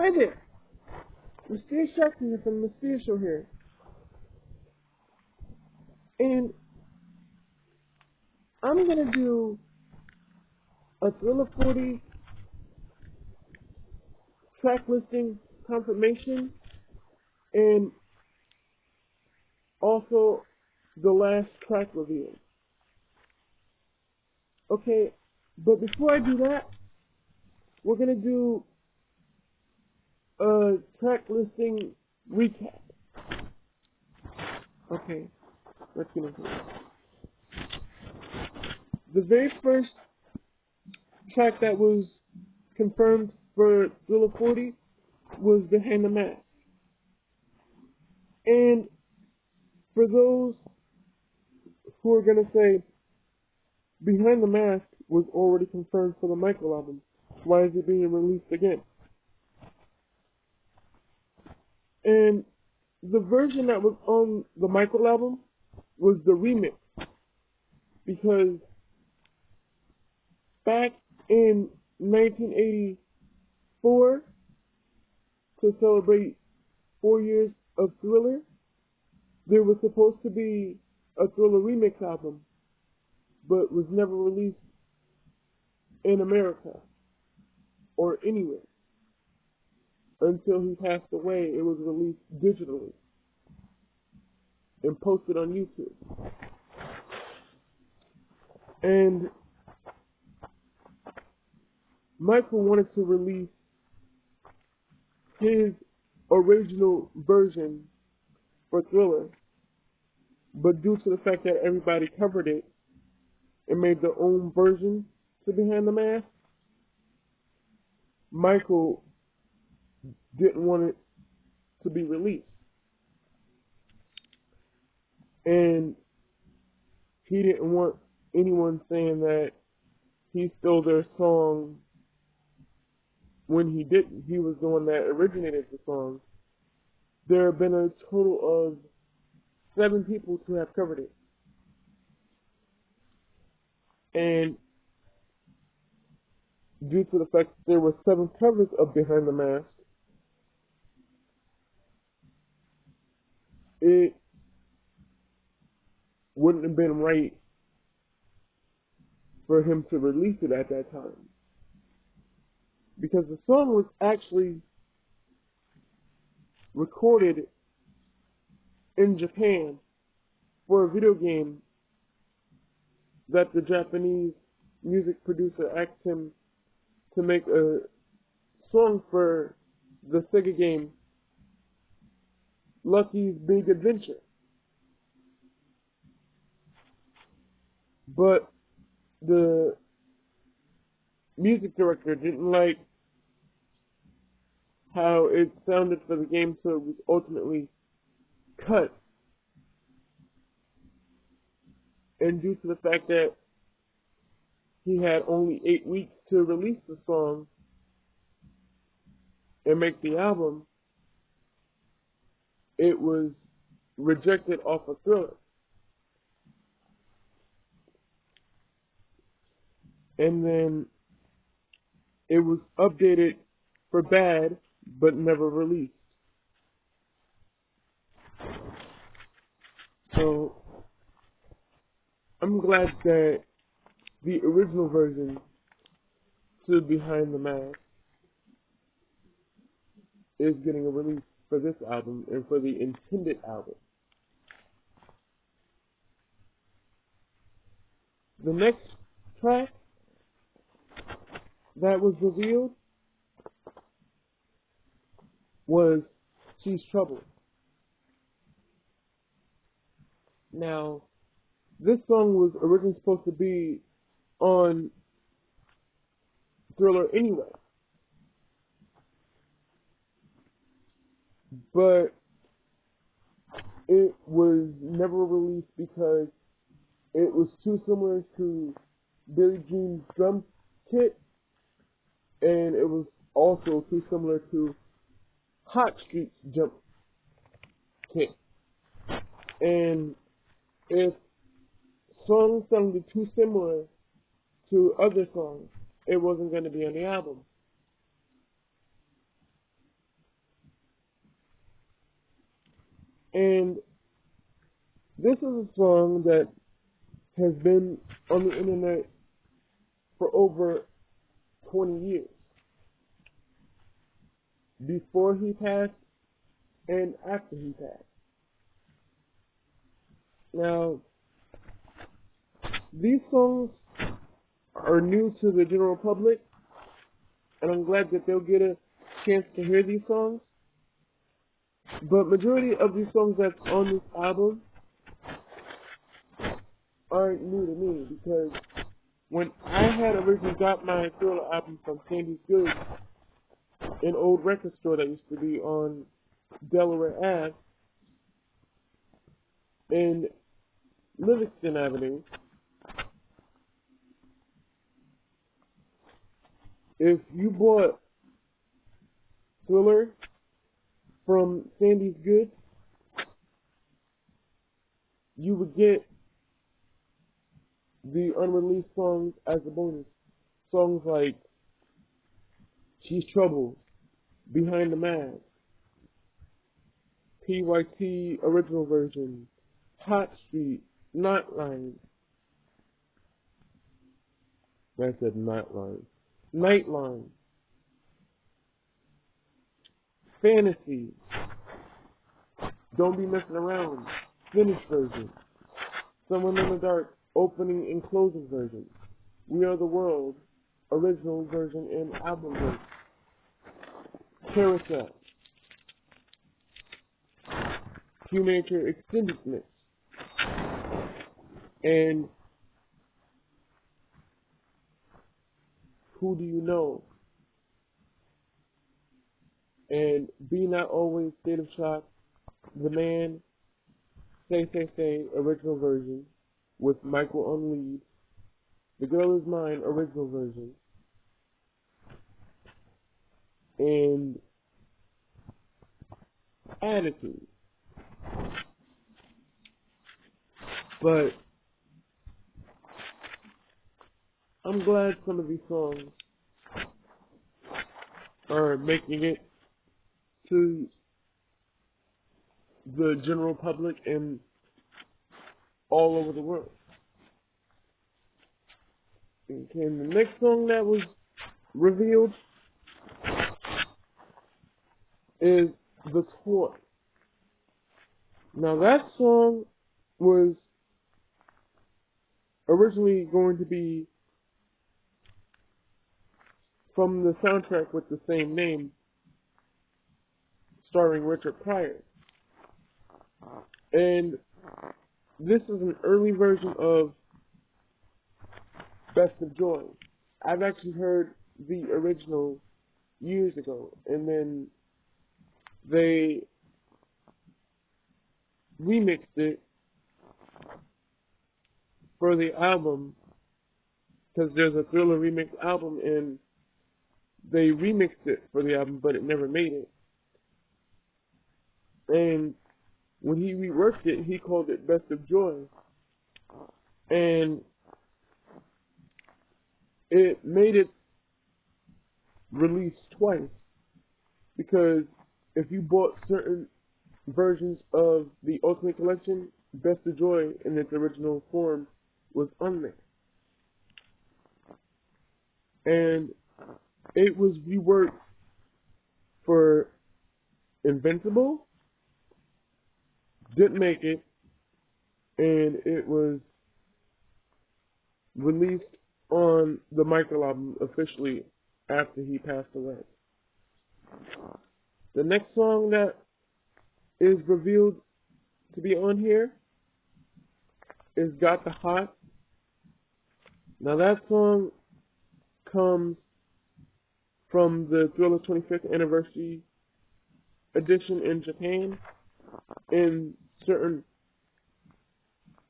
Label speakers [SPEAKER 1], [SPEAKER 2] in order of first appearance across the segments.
[SPEAKER 1] Hi there, Mysterious Jackson here from the Mysterious Show here, and I'm gonna do a Thriller 40 track listing confirmation, and also the last track reveal. Okay, but before I do that, we're gonna do a track listing recap. Okay, let's get into it. The very first track that was confirmed for Thriller 40 was Behind the Mask. And for those who are going to say Behind the Mask was already confirmed for the Michael album, why is it being released again? And the version that was on the Michael album was the remix, because back in 1984, to celebrate 4 years of Thriller, there was supposed to be a Thriller remix album, but was never released in America or anywhere. Until he passed away, it was released digitally and posted on YouTube. And Michael wanted to release his original version for Thriller, but due to the fact that everybody covered it and made their own version to Behind the Mask, Michael didn't want it to be released. And he didn't want anyone saying that he stole their song when he didn't. He was the one that originated the song. There have been a total of 7 people who have covered it. And due to the fact that there were 7 covers of Behind the Mask, it wouldn't have been right for him to release it at that time. Because the song was actually recorded in Japan for a video game that the Japanese music producer asked him to make a song for the Sega game Lucky's Big Adventure. But the music director didn't like how it sounded for the game, so it was ultimately cut. And due to the fact that he had only 8 weeks to release the song and make the album, it was rejected off of Thriller. And then it was updated for Bad, but never released. So I'm glad that the original version to Behind the Mask is getting a release for this album and for the intended album. The next track that was revealed was She's Trouble. Now, this song was originally supposed to be on Thriller anyway, but it was never released because it was too similar to Billie Jean's drum kit, and it was also too similar to Hot Street's jump kit. And if songs sounded too similar to other songs, it wasn't going to be on the album. And this is a song that has been on the internet for over 20 years. Before he passed and after he passed. Now, these songs are new to the general public, and I'm glad that they'll get a chance to hear these songs. But majority of these songs that's on this album aren't new to me, because when I had originally got my Thriller album from Sandy's Goods, an old record store that used to be on Delaware Ave in Livingston Avenue, if you bought Thriller from Sandy's Goods, you would get the unreleased songs as a bonus. Songs like She's Trouble, Behind the Mask, PYT original version, Hot Street, Nightline. I said Nightline. Nightline. Fantasy. Don't Be Messing Around. Finished version. Someone in the Dark. Opening and closing version. We Are the World. Original version and album version. Carousel. Q-Nature Extended Mix. And Who Do You Know? And Be Not Always, State of Shock, The Man, Say, original version, with Michael on lead, The Girl Is Mine, original version, and Attitude. But I'm glad some of these songs are making it to the general public and all over the world. Okay, and the next song that was revealed is The Toy. Now that song was originally going to be from the soundtrack with the same name, starring Richard Pryor. And this is an early version of Best of Joy. I've actually heard the original years ago, and then they remixed it for the album, because there's a Thriller remix album, and they remixed it for the album, but it never made it. And when he reworked it, he called it Best of Joy. And it made it release twice, because if you bought certain versions of the Ultimate Collection, Best of Joy in its original form was unmixed. And it was reworked for Invincible, didn't make it, and it was released on the Michael album officially after he passed away. The next song that is revealed to be on here is Got the Hot. Now that song comes from the Thriller 25th Anniversary edition in Japan, in certain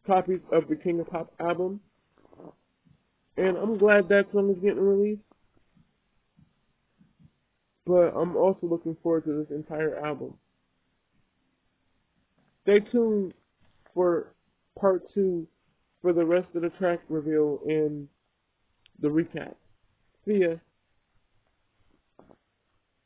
[SPEAKER 1] copies of the King of Pop album. And I'm glad that song is getting released. But I'm also looking forward to this entire album. Stay tuned for part 2 for the rest of the track reveal in the recap. See ya.